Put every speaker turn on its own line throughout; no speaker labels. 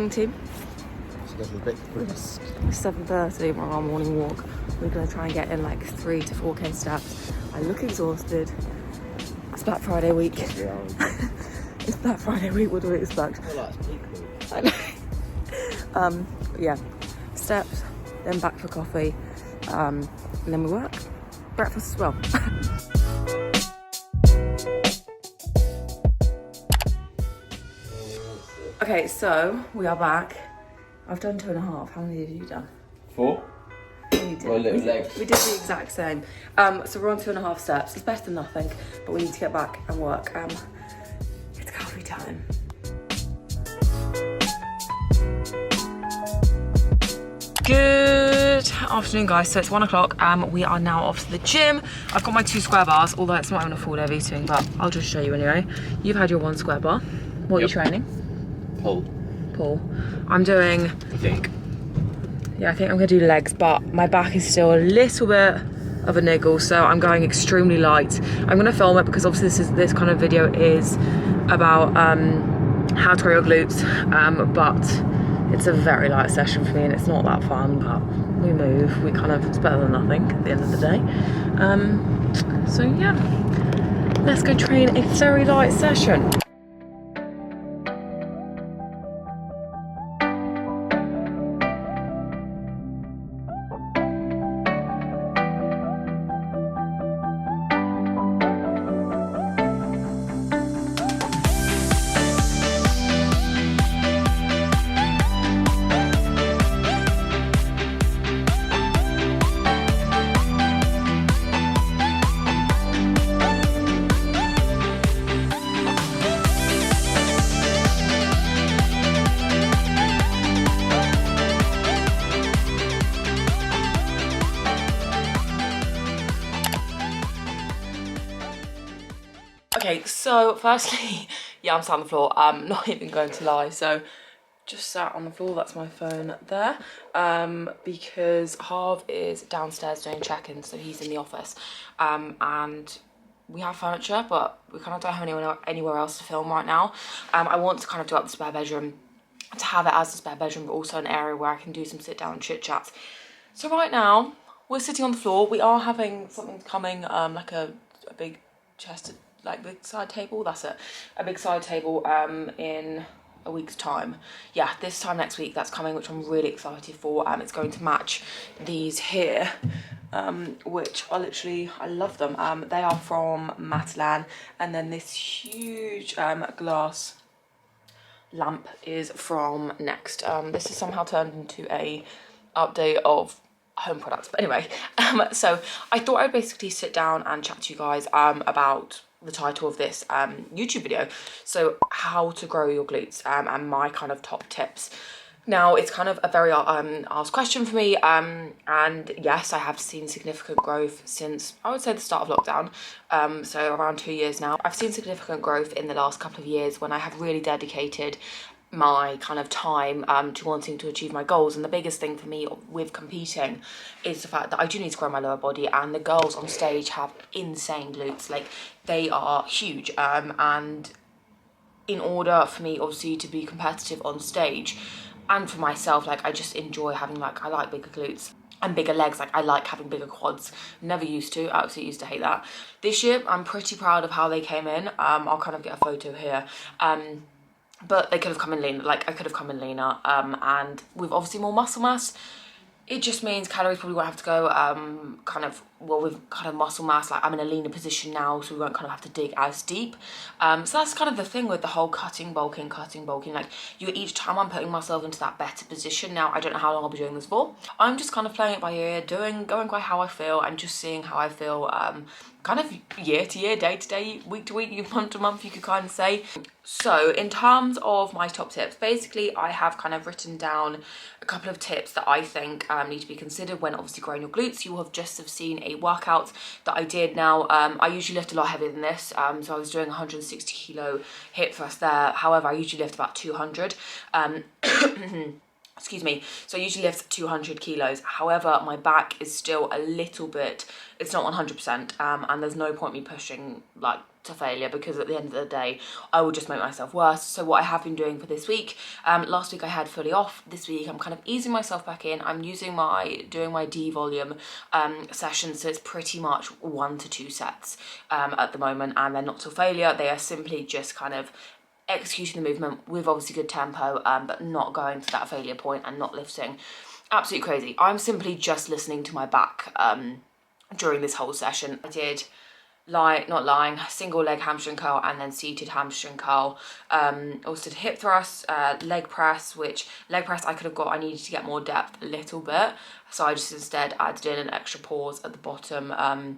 morning team.
It's a bit brisk.
7:30, we're on our morning walk. We're going to try and get in like 3 to 4k steps. I look exhausted. It's Black Friday week. It's Black Friday week, what do we expect?
I feel like it's peak week.
I know. Yeah, steps, then back for coffee, and then we work. Breakfast as well. Okay, so we are back. I've done 2.5. How many have you done?
4?
We did.
Well, little legs.
We did the exact same. So we're on 2.5 steps. It's better than nothing, but we need to get back and work. It's coffee time. Good afternoon, guys. So it's 1 o'clock. We are now off to the gym. I've got my 2 square bars, although it's not even a full day of eating, but I'll just show you anyway. You've had your 1 square bar. What are you training?
Pull.
I'm doing,
I think
I'm gonna do legs, but my back is still a little bit of a niggle, so I'm going extremely light. I'm gonna film it because obviously this kind of video is about how to grow your glutes, but it's a very light session for me and it's not that fun, but we move. It's better than nothing at the end of the day. So yeah, let's go train a very light session. Okay, so firstly, yeah, I'm sat on the floor. I'm not even going to lie. So just sat on the floor, that's my phone there. Because Harv is downstairs doing check-ins, so he's in the office. And we have furniture, but we kind of don't have anywhere else to film right now. I want to kind of do up the spare bedroom, to have it as a spare bedroom, but also an area where I can do some sit-down chit chats. So right now, we're sitting on the floor. We are having something coming, like a big chest, like big side table, that's it. A big side table in a week's time. Yeah, this time next week that's coming, which I'm really excited for. It's going to match these here, which are literally, I love them. They are from Matalan, and then this huge glass lamp is from Next. This is somehow turned into a update of home products, but anyway, so I thought I'd basically sit down and chat to you guys about the title of this YouTube video, so how to grow your glutes, and my kind of top tips. Now, it's kind of a very asked question for me, and yes, I have seen significant growth since, I would say, the start of lockdown, so around 2 years now. I've seen significant growth in the last couple of years when I have really dedicated my kind of time to wanting to achieve my goals. And the biggest thing for me with competing is the fact that I do need to grow my lower body, and the girls on stage have insane glutes. Like, they are huge, and in order for me obviously to be competitive on stage, and for myself, like, I just enjoy having, like, I like bigger glutes and bigger legs. Like, I like having bigger quads. Never used to, absolutely used to hate that. This year I'm pretty proud of how they came in. I'll kind of get a photo here. But they could have come in lean, like I could have come in leaner, and with obviously more muscle mass, it just means calories probably won't have to go with kind of muscle mass, like I'm in a leaner position now, so we won't kind of have to dig as deep. So that's kind of the thing with the whole cutting, bulking, like each time I'm putting myself into that better position. Now, I don't know how long I'll be doing this for. I'm just kind of playing it by ear, going by how I feel, and just seeing how I feel, kind of year to year, day to day, week to week, month to month, you could kind of say. So in terms of my top tips, basically I have kind of written down a couple of tips that I think need to be considered when obviously growing your glutes. You have just seen a workout that I did. Now, I usually lift a lot heavier than this, so I was doing 160 kilo hip thrust there. However, I usually lift about 200. excuse me, so I usually lift 200 kilos. However, my back is still a little bit, it's not 100%, and there's no point me pushing like to failure, because at the end of the day I will just make myself worse. So what I have been doing for this week, last week I had fully off. This week I'm kind of easing myself back in. I'm doing my D volume sessions, so it's pretty much 1 to 2 sets at the moment, and they're not till failure. They are simply just kind of executing the movement with obviously good tempo, but not going to that failure point and not lifting absolutely crazy. I'm simply just listening to my back during this whole session. I did single leg hamstring curl and then seated hamstring curl. Also did hip thrust, leg press, which leg press I needed to get more depth a little bit, so I just instead added in an extra pause at the bottom. An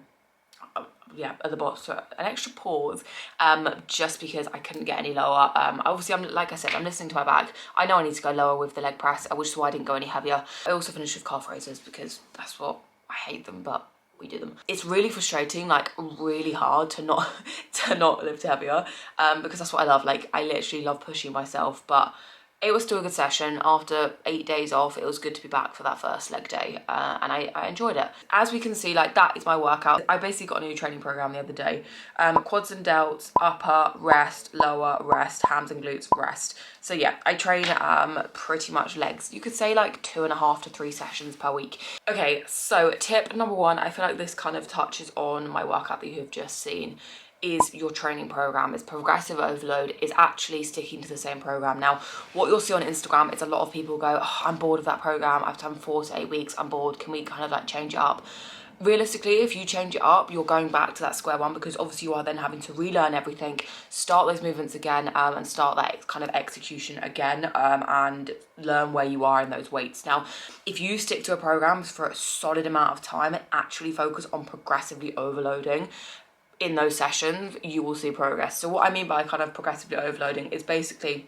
extra pause, just because I couldn't get any lower. Obviously, like I said, I'm listening to my back. I know I need to go lower with the leg press, which is why I didn't go any heavier. I also finished with calf raises because that's what I hate them, but we do them. It's really frustrating, like really hard to not lift heavier, because that's what I love. Like, I literally love pushing myself, but it was still a good session. After 8 days off, it was good to be back for that first leg day, and I enjoyed it. As we can see, like, that is my workout. I basically got a new training program the other day. Quads and delts, upper, rest, lower, rest, hams and glutes, rest. So yeah, I train pretty much legs. You could say like 2.5 to 3 sessions per week. Okay, so tip number 1, I feel like this kind of touches on my workout that you have just seen, is your training program. Is progressive overload, is actually sticking to the same program. Now, what you'll see on Instagram is a lot of people go, oh, I'm bored of that program, I've done 4 to 8 weeks, I'm bored, can we kind of like change it up? Realistically, if you change it up, you're going back to that square one, because obviously you are then having to relearn everything, start those movements again, and start that kind of execution again, and learn where you are in those weights. Now, if you stick to a program for a solid amount of time and actually focus on progressively overloading in those sessions, you will see progress. So what I mean by kind of progressively overloading is basically,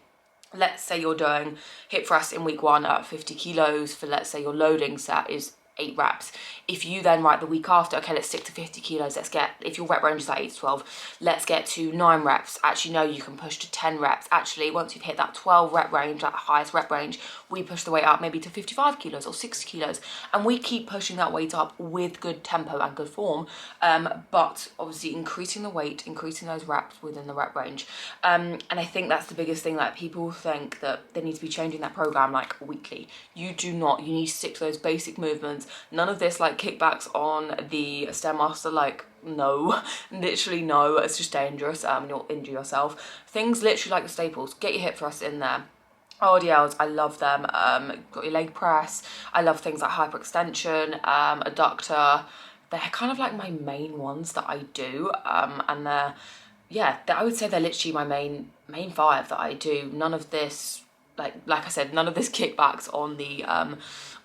let's say you're doing hip thrust in week 1 at 50 kilos for, let's say your loading set is 8 reps. If you then the week after, okay, let's stick to 50 kilos, if your rep range is like 8 to 12, let's get to 9 reps. Actually, no, you can push to 10 reps. Actually, once you've hit that 12 rep range, that highest rep range, we push the weight up maybe to 55 kilos or 60 kilos. And we keep pushing that weight up with good tempo and good form, but obviously increasing the weight, increasing those reps within the rep range. And I think that's the biggest thing, that people think that they need to be changing that program like weekly. You do not. You need to stick to those basic movements. None of this like kickbacks on the Stairmaster, like, no, literally no, it's just dangerous, you'll injure yourself. Things literally like the staples, get your hip thrusts in there. RDLs, I love them. Got your leg press, I love things like hyperextension, adductor. They're kind of like my main ones that I do, and I would say they're literally my main 5 that I do. None of this, like I said, none of this kickbacks on the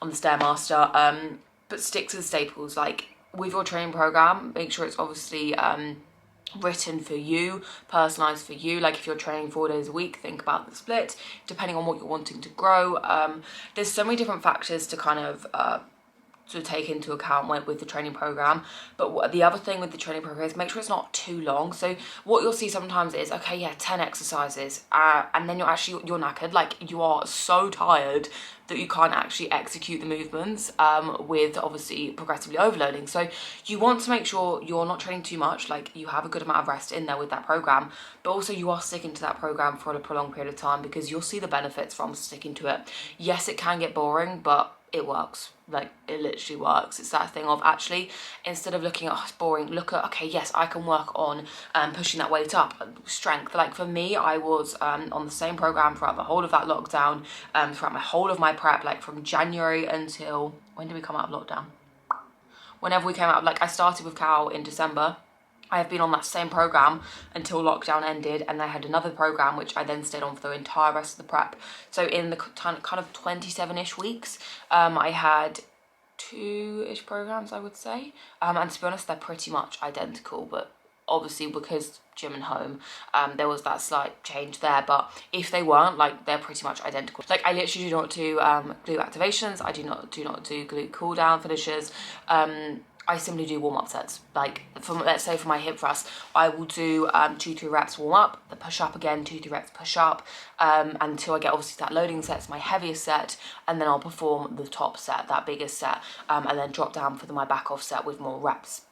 Stairmaster, but stick to the staples. Like, with your training program, make sure it's obviously written for you, personalized for you. Like, if you're training 4 days a week, think about the split depending on what you're wanting to grow. There's so many different factors to kind of to take into account with the training program. But the other thing with the training program is make sure it's not too long. So what you'll see sometimes is, okay, yeah, 10 exercises, and then you're knackered, like you are so tired that you can't actually execute the movements with obviously progressively overloading. So you want to make sure you're not training too much, like you have a good amount of rest in there with that program, but also you are sticking to that program for a prolonged period of time, because you'll see the benefits from sticking to it. Yes, it can get boring, but it works. Like, it literally works. It's that thing of, actually, instead of looking at, oh, it's boring, look at, okay, yes, I can work on pushing that weight up, strength. Like, for me, I was on the same program throughout the whole of that lockdown, throughout my whole of my prep, like from January until, when did we come out of lockdown? Whenever we came out, like, I started with Cal in December. I have been on that same program until lockdown ended, and I had another program which I then stayed on for the entire rest of the prep. So in the kind of 27-ish weeks, I had 2-ish programs, I would say. And to be honest, they're pretty much identical, but obviously because gym and home, there was that slight change there. But if they weren't, like, they're pretty much identical. Like, I literally do not do glute activations. I do not do glute cool down finishes. I simply do warm-up sets. Like, let's say for my hip thrust, I will do 2-3 reps warm up, the push up again, 2-3 reps push up, until I get obviously that loading set, it's my heaviest set, and then I'll perform the top set, that biggest set, and then drop down for my back off set with more reps.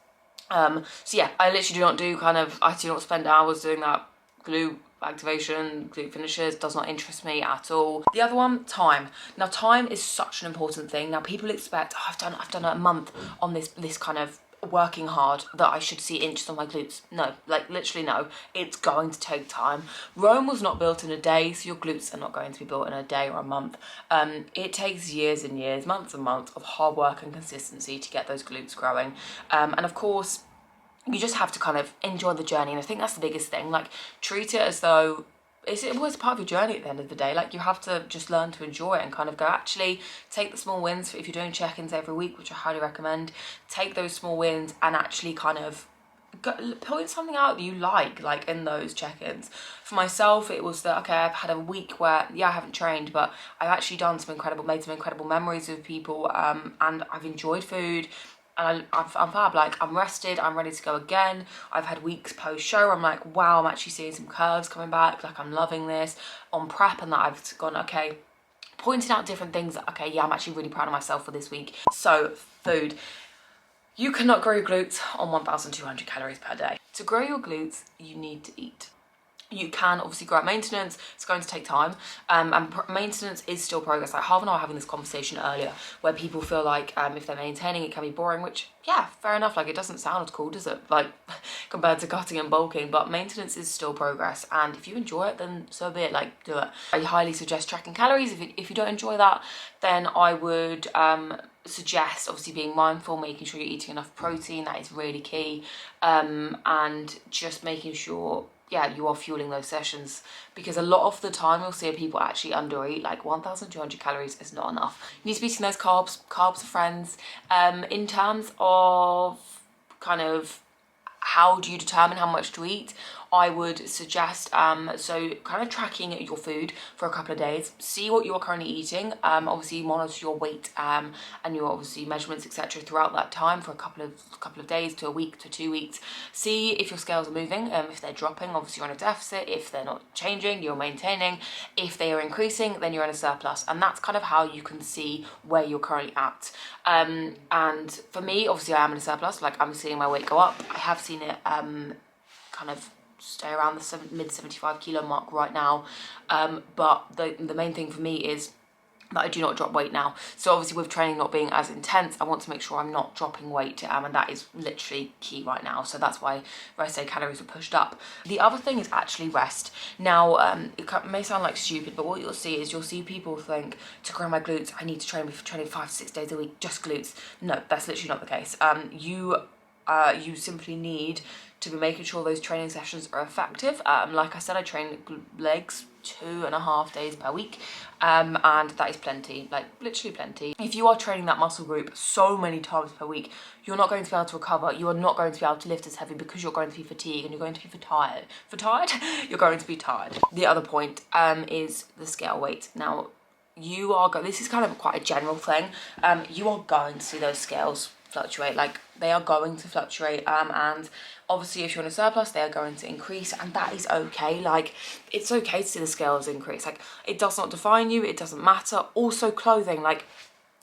So yeah, I literally do not do I do not spend hours doing that glute activation, glute finishes, does not interest me at all. The other one, time. Now time is such an important thing. Now people expect, oh, I've done a month on this kind of working hard that I should see inches on my glutes. No, like literally no, it's going to take time. Rome was not built in a day, so your glutes are not going to be built in a day or a month. It takes years and years, months and months of hard work and consistency to get those glutes growing. And of course, you just have to kind of enjoy the journey, and I think that's the biggest thing. Like, treat it as though it was part of your journey at the end of the day. Like, you have to just learn to enjoy it and kind of go, actually take the small wins. If you're doing check-ins every week, which I highly recommend, take those small wins and actually kind of point something out that you like in those check-ins. For myself, it was that, okay, I've had a week where, yeah, I haven't trained, but I've actually made some incredible memories with people, and I've enjoyed food. And I'm fab, like, I'm rested, I'm ready to go again. I've had weeks post-show, I'm like, wow, I'm actually seeing some curves coming back, like, I'm loving this. On prep, and that I've gone, okay, pointing out different things, okay, yeah, I'm actually really proud of myself for this week. So, food. You cannot grow your glutes on 1,200 calories per day. To grow your glutes, you need to eat. You can obviously grow at maintenance, it's going to take time, and maintenance is still progress. Like, Harv and I were having this conversation earlier where people feel like if they're maintaining it can be boring, which, yeah, fair enough, like, it doesn't sound as cool, does it, like, compared to cutting and bulking, but maintenance is still progress, and if you enjoy it, then so be it, like, do it. I highly suggest tracking calories. If you don't enjoy that, then I would suggest obviously being mindful, making sure you're eating enough protein, that is really key, and just making sure, yeah, you are fueling those sessions, because a lot of the time you'll see people actually undereat. Like, 1,200 calories is not enough. You need to be eating those carbs are friends. In terms of kind of how do you determine how much to eat, I would suggest so kind of tracking your food for a couple of days, see what you're currently eating, obviously monitor your weight and your obviously measurements, etc., throughout that time for a couple of days to a week to 2 weeks. See if your scales are moving, if they're dropping, obviously you're in a deficit. If they're not changing, you're maintaining. If they are increasing, then you're in a surplus, and that's kind of how you can see where you're currently at. And for me, obviously I am in a surplus, like, I'm seeing my weight go up. I have seen it kind of stay around the mid 75 kilo mark right now, but the main thing for me is that I do not drop weight now. So obviously with training not being as intense, I want to make sure I'm not dropping weight, and that is literally key right now. So that's why rest day calories are pushed up. The other thing is actually rest. Now, it may sound like stupid, but what you'll see people think, to grow my glutes, I need to train 5 to 6 days a week, just glutes. No, that's literally not the case. You simply need to be making sure those training sessions are effective. Like I said, I train legs 2.5 days per week, and that is plenty, like literally plenty. If you are training that muscle group so many times per week, you're not going to be able to recover. You are not going to be able to lift as heavy, because you're going to be fatigued and you're going to be tired. You're going to be tired. The other point is the scale weight. Now, this is kind of quite a general thing. You are going to see those scales fluctuate, like, they are going to fluctuate, and obviously if you're in a surplus, they are going to increase, and that is okay. Like, it's okay to see the scales increase, like, it does not define you, it doesn't matter. Also clothing, like,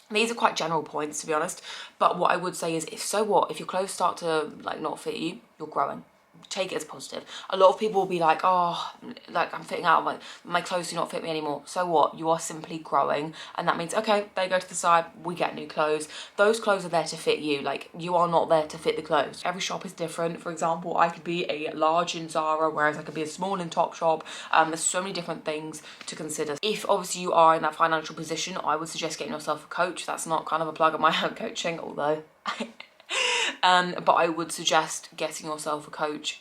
these are quite general points, to be honest, but what I would say is, if your clothes start to like not fit you, you're growing. Take it as positive. A lot of people will be like, oh, like, I'm fitting out, my clothes do not fit me anymore. So what? You are simply growing, and that means, okay, they go to the side, we get new clothes. Those clothes are there to fit you, like, you are not there to fit the clothes. Every shop is different. For example, I could be a large in Zara, whereas I could be a small in Topshop. There's so many different things to consider. If obviously you are in that financial position, I would suggest getting yourself a coach. That's not kind of a plug of my own coaching, although but I would suggest getting yourself a coach,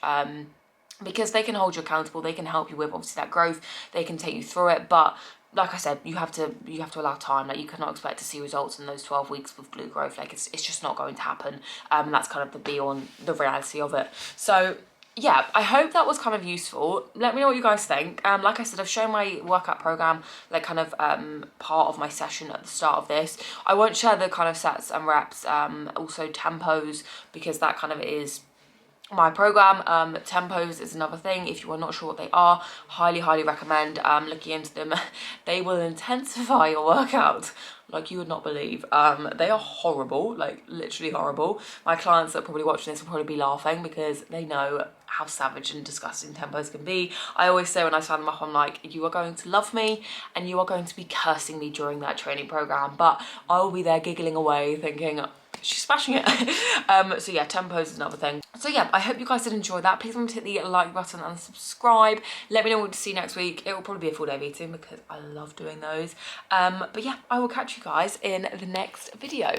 because they can hold you accountable, they can help you with obviously that growth, they can take you through it, but like I said, you have to allow time. Like, you cannot expect to see results in those 12 weeks with glute growth. Like, it's just not going to happen. That's kind of the reality of it. So yeah, I hope that was kind of useful. Let me know what you guys think. Like I said, I've shown my workout program, like kind of part of my session at the start of this. I won't share the kind of sets and reps, also tempos, because that kind of is my program. Tempos is another thing. If you are not sure what they are, highly recommend looking into them. They will intensify your workout like you would not believe. They are horrible, like literally horrible. My clients that are probably watching this will probably be laughing because they know how savage and disgusting tempos can be. I always say when I sign them up, I'm like, you are going to love me and you are going to be cursing me during that training program, but I will be there giggling away thinking, she's smashing it. So yeah, tempos is another thing. So yeah, I hope you guys did enjoy that. Please remember to hit the like button and subscribe. Let me know what to see next week. It will probably be a full day of eating because I love doing those. But yeah, I will catch you guys in the next video.